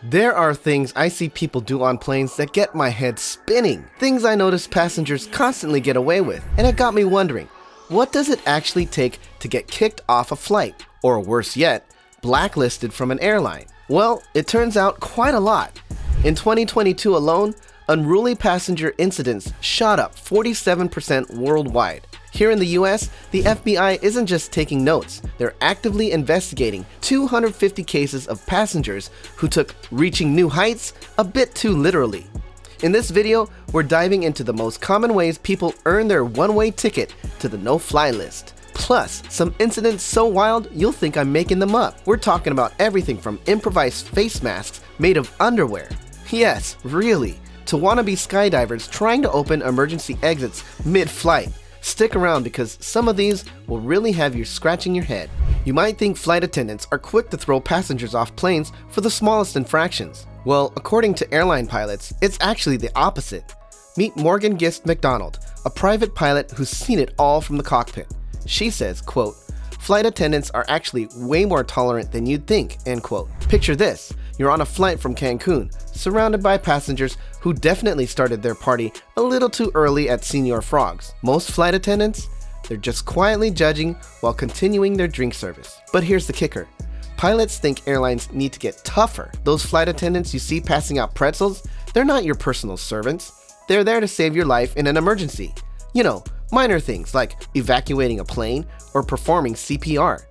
There are things I see people do on planes that get my head spinning. Things I notice passengers constantly get away with. And it got me wondering, what does it actually take to get kicked off a flight? Or worse yet, blacklisted from an airline? Well, it turns out quite a lot. In 2022 alone, unruly passenger incidents shot up 47% worldwide. Here in the US, the FBI isn't just taking notes, they're actively investigating 250 cases of passengers who took reaching new heights a bit too literally. In this video, we're diving into the most common ways people earn their one-way ticket to the no-fly list. Plus, some incidents so wild you'll think I'm making them up. We're talking about everything from improvised face masks made of underwear. Yes, really, to wannabe skydivers trying to open emergency exits mid-flight. Stick around because some of these will really have you scratching your head. You might think flight attendants are quick to throw passengers off planes for the smallest infractions. Well, according to airline pilots, it's actually the opposite. Meet Morgan Gist McDonald, a private pilot who's seen it all from the cockpit. She says, quote, "Flight attendants are actually way more tolerant than you'd think," end quote. Picture this, you're on a flight from Cancun, surrounded by passengers who definitely started their party a little too early at Senior Frogs. Most flight attendants, they're just quietly judging while continuing their drink service. But here's the kicker. Pilots think airlines need to get tougher. Those flight attendants you see passing out pretzels, they're not your personal servants. They're there to save your life in an emergency. You know, minor things like evacuating a plane or performing CPR.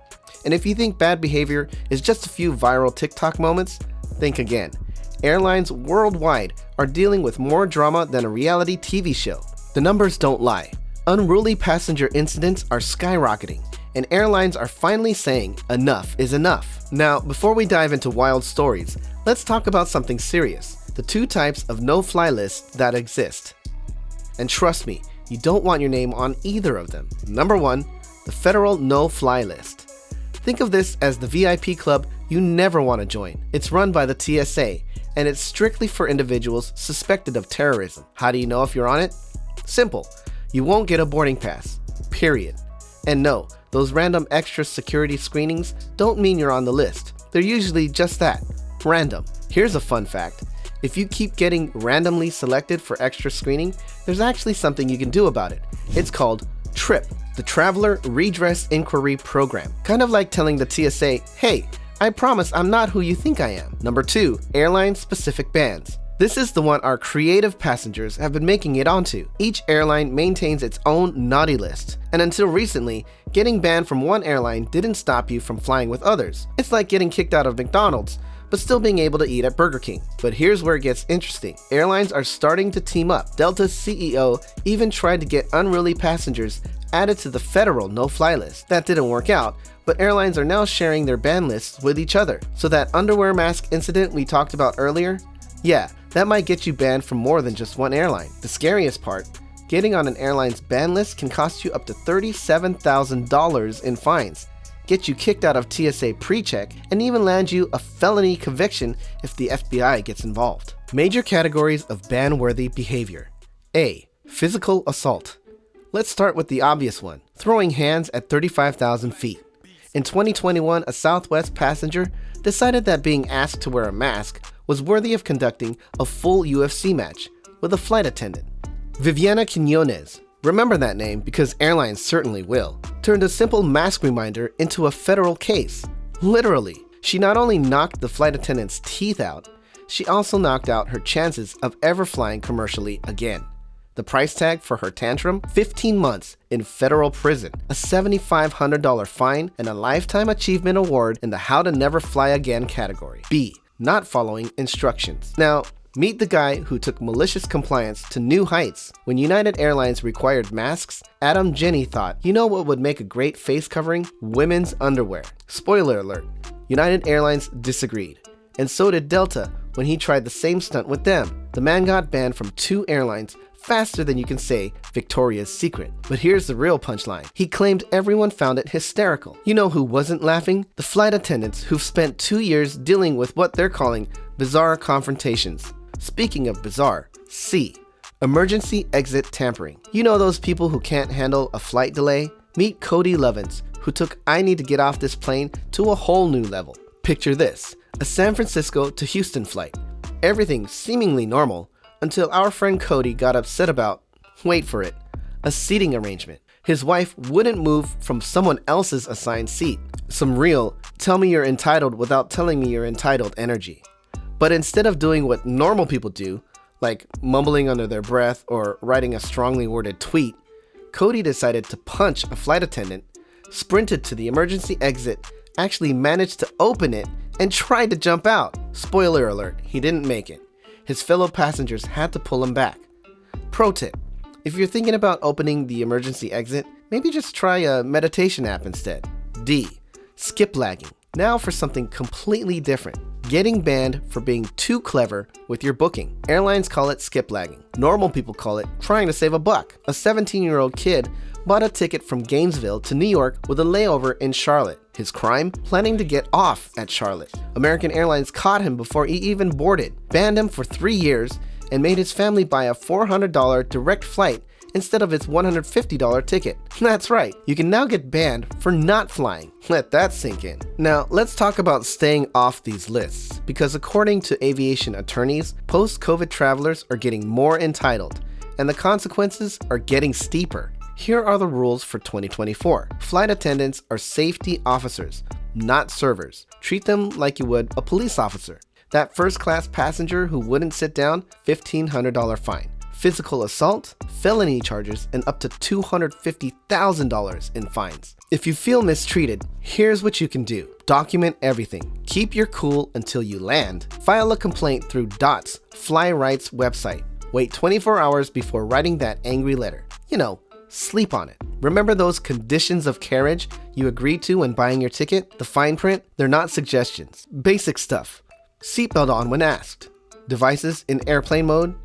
And if you think bad behavior is just a few viral TikTok moments, think again. Airlines worldwide are dealing with more drama than a reality TV show. The numbers don't lie. Unruly passenger incidents are skyrocketing, and airlines are finally saying enough is enough. Now, before we dive into wild stories, let's talk about something serious. The two types of no-fly lists that exist. And trust me, you don't want your name on either of them. Number one, the Federal No-Fly List. Think of this as the VIP club you never want to join. It's run by the TSA, and it's strictly for individuals suspected of terrorism. How do you know if you're on it? Simple. You won't get a boarding pass. Period. And no, those random extra security screenings don't mean you're on the list. They're usually just that, random. Here's a fun fact. If you keep getting randomly selected for extra screening, there's actually something you can do about it. It's called TRIP, the Traveler Redress Inquiry Program. Kind of like telling the TSA, hey, I promise I'm not who you think I am. Number two, airline-specific bans. This is the one our creative passengers have been making it onto. Each airline maintains its own naughty list. And until recently, getting banned from one airline didn't stop you from flying with others. It's like getting kicked out of McDonald's, but still being able to eat at Burger King. But here's where it gets interesting. Airlines are starting to team up. Delta's CEO even tried to get unruly passengers added to the federal no-fly list. That didn't work out, but airlines are now sharing their ban lists with each other. So that underwear mask incident we talked about earlier, yeah, that might get you banned from more than just one airline. The scariest part, getting on an airline's ban list can cost you up to $37,000 in fines, get you kicked out of TSA pre-check, and even land you a felony conviction if the FBI gets involved. Major categories of ban-worthy behavior. A. Physical assault. Let's start with the obvious one, throwing hands at 35,000 feet. In 2021, a Southwest passenger decided that being asked to wear a mask was worthy of conducting a full UFC match with a flight attendant. Viviana Quinones, remember that name because airlines certainly will, turned a simple mask reminder into a federal case. Literally, she not only knocked the flight attendant's teeth out, she also knocked out her chances of ever flying commercially again. The price tag for her tantrum? 15 months in federal prison, a $7,500 fine, and a Lifetime Achievement Award in the How to Never Fly Again category. B. Not following instructions. Now, meet the guy who took malicious compliance to new heights. When United Airlines required masks, Adam Jenny thought, you know what would make a great face covering? Women's underwear. Spoiler alert, United Airlines disagreed. And so did Delta when he tried the same stunt with them. The man got banned from 2 airlines faster than you can say Victoria's Secret. But here's the real punchline. He claimed everyone found it hysterical. You know who wasn't laughing? The flight attendants who've spent 2 years dealing with what they're calling bizarre confrontations. Speaking of bizarre, C. Emergency exit tampering. You know those people who can't handle a flight delay? Meet Cody Lovins, who took I need to get off this plane to a whole new level. Picture this. A San Francisco to Houston flight. Everything seemingly normal until our friend Cody got upset about, wait for it, a seating arrangement. His wife wouldn't move from someone else's assigned seat. Some real, tell me you're entitled without telling me you're entitled energy. But instead of doing what normal people do, like mumbling under their breath or writing a strongly worded tweet, Cody decided to punch a flight attendant, sprinted to the emergency exit, actually managed to open it, and tried to jump out. Spoiler alert, he didn't make it. His fellow passengers had to pull him back. Pro tip: if you're thinking about opening the emergency exit, maybe just try a meditation app instead. D. Skip lagging. Now for something completely different. Getting banned for being too clever with your booking. Airlines call it skip lagging. Normal people call it trying to save a buck. A 17-year-old kid bought a ticket from Gainesville to New York with a layover in Charlotte. His crime? Planning to get off at Charlotte. American Airlines caught him before he even boarded, banned him for 3 years, and made his family buy a $400 direct flight instead of its $150 ticket. That's right, you can now get banned for not flying. Let that sink in. Now, let's talk about staying off these lists, because according to aviation attorneys, post-COVID travelers are getting more entitled, and the consequences are getting steeper. Here are the rules for 2024. Flight attendants are safety officers, not servers. Treat them like you would a police officer. That first-class passenger who wouldn't sit down, $1,500 fine. Physical assault, felony charges, and up to $250,000 in fines. If you feel mistreated, here's what you can do. Document everything. Keep your cool until you land. File a complaint through DOT's Fly Rights website. Wait 24 hours before writing that angry letter. Sleep on it. Remember those conditions of carriage you agreed to when buying your ticket? The fine print? They're not suggestions. Basic stuff. Seatbelt on when asked. Devices in airplane mode.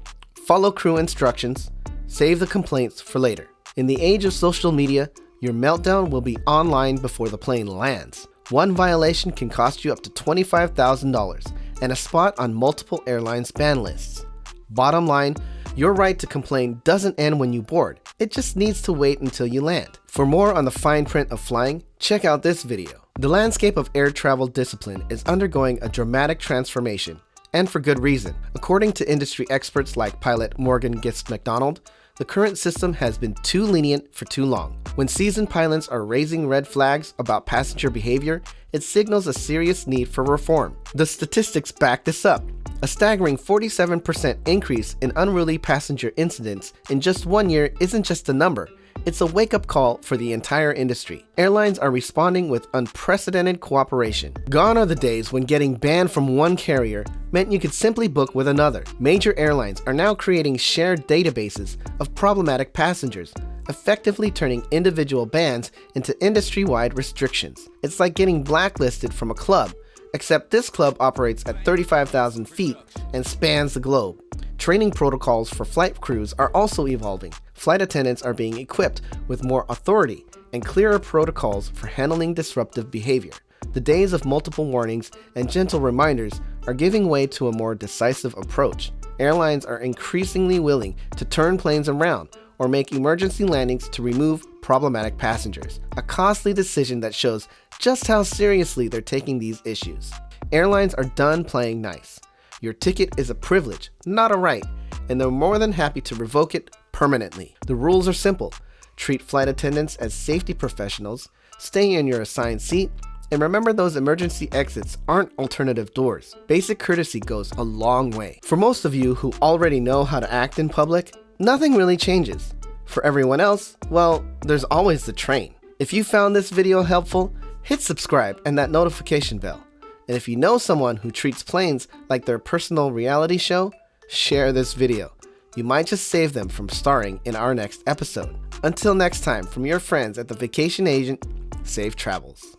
Follow crew instructions. Save the complaints for later. In the age of social media, your meltdown will be online before the plane lands. One violation can cost you up to $25,000 and a spot on multiple airlines ban lists. Bottom line, your right to complain doesn't end when you board. It just needs to wait until you land. For more on the fine print of flying, check out this video. The landscape of air travel discipline is undergoing a dramatic transformation, and for good reason. According to industry experts like pilot Morgan Gist McDonald, the current system has been too lenient for too long. When seasoned pilots are raising red flags about passenger behavior, it signals a serious need for reform. The statistics back this up. A staggering 47% increase in unruly passenger incidents in just 1 year isn't just a number. It's a wake-up call for the entire industry. Airlines are responding with unprecedented cooperation. Gone are the days when getting banned from one carrier meant you could simply book with another. Major airlines are now creating shared databases of problematic passengers, effectively turning individual bans into industry-wide restrictions. It's like getting blacklisted from a club, except this club operates at 35,000 feet and spans the globe. Training protocols for flight crews are also evolving. Flight attendants are being equipped with more authority and clearer protocols for handling disruptive behavior. The days of multiple warnings and gentle reminders are giving way to a more decisive approach. Airlines are increasingly willing to turn planes around or make emergency landings to remove problematic passengers, a costly decision that shows just how seriously they're taking these issues. Airlines are done playing nice. Your ticket is a privilege, not a right, and they're more than happy to revoke it permanently. The rules are simple. Treat flight attendants as safety professionals, stay in your assigned seat, and remember those emergency exits aren't alternative doors. Basic courtesy goes a long way. For most of you who already know how to act in public, nothing really changes. For everyone else, well, there's always the train. If you found this video helpful, hit subscribe and that notification bell. And if you know someone who treats planes like their personal reality show, share this video. You might just save them from starring in our next episode. Until next time, from your friends at the Vacation Agent, safe travels.